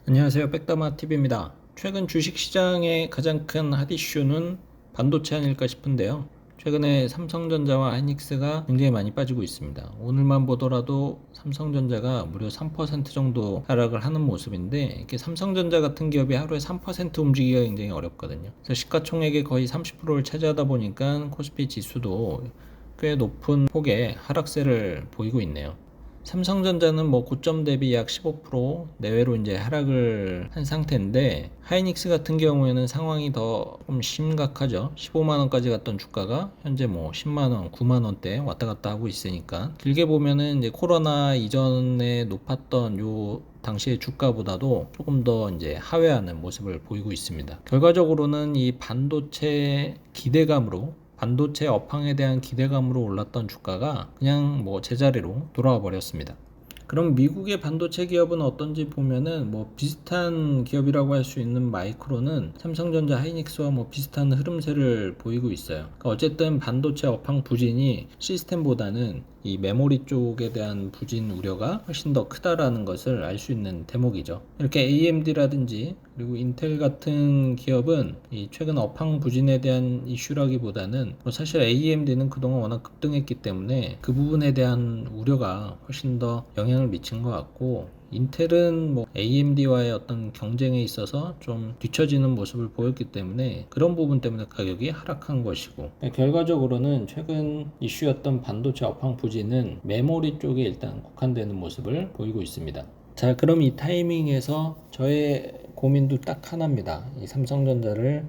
안녕하세요, 백다마TV입니다. 최근 주식시장의 가장 큰 핫이슈는 반도체 아닐까 싶은데요. 최근에 삼성전자와 하이닉스가 굉장히 많이 빠지고 있습니다. 오늘만 보더라도 삼성전자가 무려 3% 정도 하락을 하는 모습인데, 이렇게 삼성전자 같은 기업이 하루에 3% 움직이기가 굉장히 어렵거든요. 그래서 시가총액의 거의 30%를 차지하다 보니까 코스피 지수도 꽤 높은 폭의 하락세를 보이고 있네요. 삼성전자는 뭐 고점 대비 약 15% 내외로 이제 하락을 한 상태인데, 하이닉스 같은 경우에는 상황이 더 좀 심각하죠. 15만원까지 갔던 주가가 현재 뭐 10만원, 9만원대 왔다 갔다 하고 있으니까, 길게 보면은 이제 코로나 이전에 높았던 요 당시의 주가보다도 조금 더 이제 하회하는 모습을 보이고 있습니다. 결과적으로는 이 반도체 기대감으로, 반도체 업황에 대한 기대감으로 올랐던 주가가 그냥 뭐 제자리로 돌아와 버렸습니다. 그럼 미국의 반도체 기업은 어떤지 보면은 뭐 비슷한 기업이라고 할 수 있는 마이크론은 삼성전자, 하이닉스와 뭐 비슷한 흐름세를 보이고 있어요. 그러니까 어쨌든 반도체 업황 부진이 시스템보다는 이 메모리 쪽에 대한 부진 우려가 훨씬 더 크다라는 것을 알 수 있는 대목이죠. 이렇게 AMD라든지 그리고 인텔 같은 기업은 이 최근 업황 부진에 대한 이슈라기보다는 뭐 사실 AMD는 그동안 워낙 급등했기 때문에 그 부분에 대한 우려가 훨씬 더 영향을 미친 것 같고, 인텔은 뭐 AMD와의 어떤 경쟁에 있어서 좀 뒤처지는 모습을 보였기 때문에 그런 부분 때문에 가격이 하락한 것이고, 결과적으로는 최근 이슈였던 반도체 업황 부진은 메모리 쪽에 일단 국한되는 모습을 보이고 있습니다. 자, 그럼 이 타이밍에서 저의 고민도 딱 하나입니다. 이 삼성전자를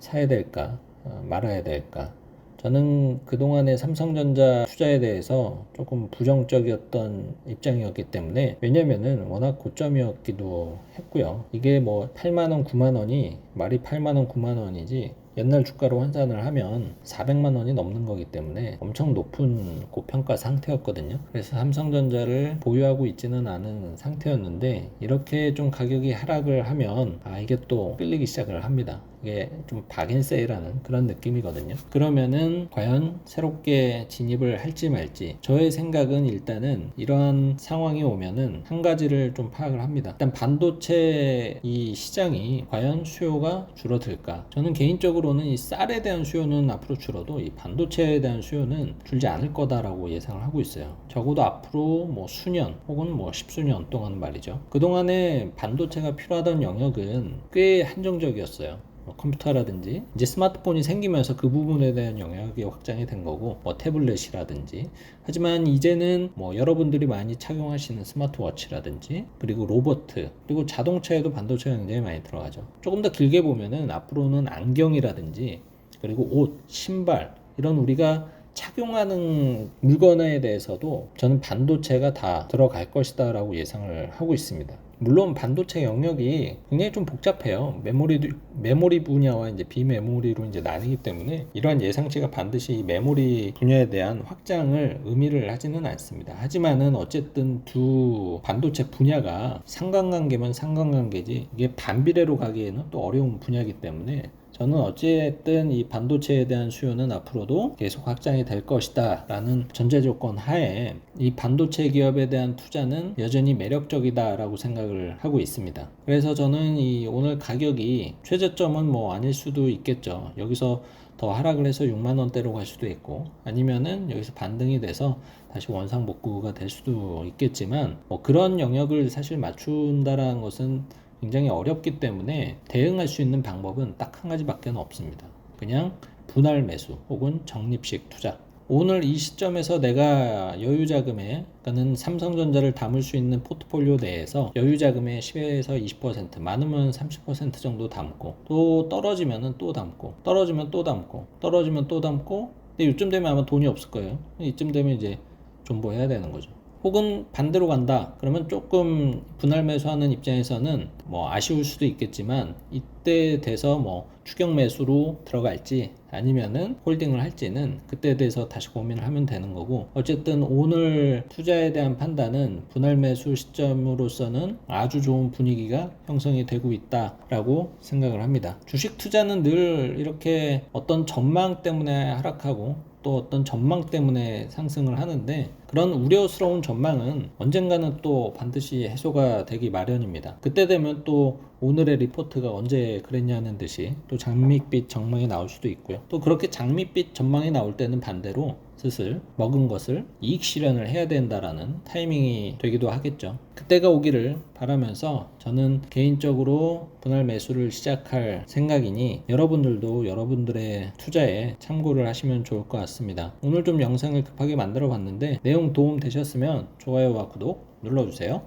사야 될까, 말아야 될까? 저는 그동안의 삼성전자 투자에 대해서 조금 부정적이었던 입장이었기 때문에, 왜냐면은 워낙 고점이었기도 했고요. 이게 뭐 8만원, 9만원이 말이 8만원, 9만원이지 옛날 주가로 환산을 하면 400만 원이 넘는 거기 때문에 엄청 높은 고평가 상태였거든요. 그래서 삼성전자를 보유하고 있지는 않은 상태였는데, 이렇게 좀 가격이 하락을 하면 이게 또 끌리기 시작을 합니다. 이게 좀 박앤세일하는 그런 느낌이거든요. 그러면은 과연 새롭게 진입을 할지 말지, 저의 생각은 일단은 이러한 상황이 오면은 한 가지를 좀 파악을 합니다. 일단 반도체 이 시장이 과연 수요가 줄어들까? 저는 개인적으로는 이 쌀에 대한 수요는 앞으로 줄어도 이 반도체에 대한 수요는 줄지 않을 거다라고 예상을 하고 있어요. 적어도 앞으로 뭐 수년 혹은 뭐 십수년 동안 말이죠. 그동안에 반도체가 필요하던 영역은 꽤 한정적이었어요. 컴퓨터라든지 이제 스마트폰이 생기면서 그 부분에 대한 영역이 확장이 된 거고, 뭐 태블릿이라든지. 하지만 이제는 뭐 여러분들이 많이 착용하시는 스마트워치라든지, 그리고 로봇, 그리고 자동차에도 반도체가 굉장히 많이 들어가죠. 조금 더 길게 보면은 앞으로는 안경이라든지, 그리고 옷, 신발, 이런 우리가 착용하는 물건에 대해서도 저는 반도체가 다 들어갈 것이다 라고 예상을 하고 있습니다. 물론 반도체 영역이 굉장히 좀 복잡해요. 메모리 분야와 이제 비메모리로 이제 나뉘기 때문에 이러한 예상치가 반드시 메모리 분야에 대한 확장을 의미를 하지는 않습니다. 하지만은 어쨌든 두 반도체 분야가 상관관계면 상관관계지, 이게 반비례로 가기에는 또 어려운 분야이기 때문에 저는 어쨌든 이 반도체에 대한 수요는 앞으로도 계속 확장이 될 것이다 라는 전제조건 하에 이 반도체 기업에 대한 투자는 여전히 매력적이다 라고 생각을 하고 있습니다. 그래서 저는 이 오늘 가격이 최저점은 뭐 아닐 수도 있겠죠. 여기서 더 하락을 해서 6만원대로 갈 수도 있고, 아니면은 여기서 반등이 돼서 다시 원상복구가 될 수도 있겠지만, 뭐 그런 영역을 사실 맞춘다라는 것은 굉장히 어렵기 때문에 대응할 수 있는 방법은 딱 한 가지밖에 없습니다. 그냥 분할 매수 혹은 적립식 투자. 오늘 이 시점에서 내가 여유자금에, 그러니까 삼성전자를 담을 수 있는 포트폴리오 내에서 여유자금의 10에서 20%, 많으면 30% 정도 담고, 또 떨어지면 또 담고, 떨어지면 또 담고, 떨어지면 또 담고. 근데 이쯤 되면 아마 돈이 없을 거예요. 이쯤 되면 이제 존버해야 되는 거죠. 혹은 반대로 간다 그러면 조금 분할 매수하는 입장에서는 뭐 아쉬울 수도 있겠지만, 그때 돼서 뭐 추격 매수로 들어갈지 아니면은 홀딩을 할지는 그때 돼서 다시 고민을 하면 되는 거고, 어쨌든 오늘 투자에 대한 판단은 분할 매수 시점으로서는 아주 좋은 분위기가 형성이 되고 있다라고 생각을 합니다. 주식 투자는 늘 이렇게 어떤 전망 때문에 하락하고 또 어떤 전망 때문에 상승을 하는데, 그런 우려스러운 전망은 언젠가는 또 반드시 해소가 되기 마련입니다. 그때 되면 또 오늘의 리포트가 언제 그랬냐는 듯이 또 장밋빛 전망이 나올 수도 있고요. 또 그렇게 장밋빛 전망이 나올 때는 반대로 슬슬 먹은 것을 이익 실현을 해야 된다라는 타이밍이 되기도 하겠죠. 그때가 오기를 바라면서 저는 개인적으로 분할 매수를 시작할 생각이니 여러분들도 여러분들의 투자에 참고를 하시면 좋을 것 같습니다. 오늘 좀 영상을 급하게 만들어 봤는데 내용 도움 되셨으면 좋아요와 구독 눌러주세요.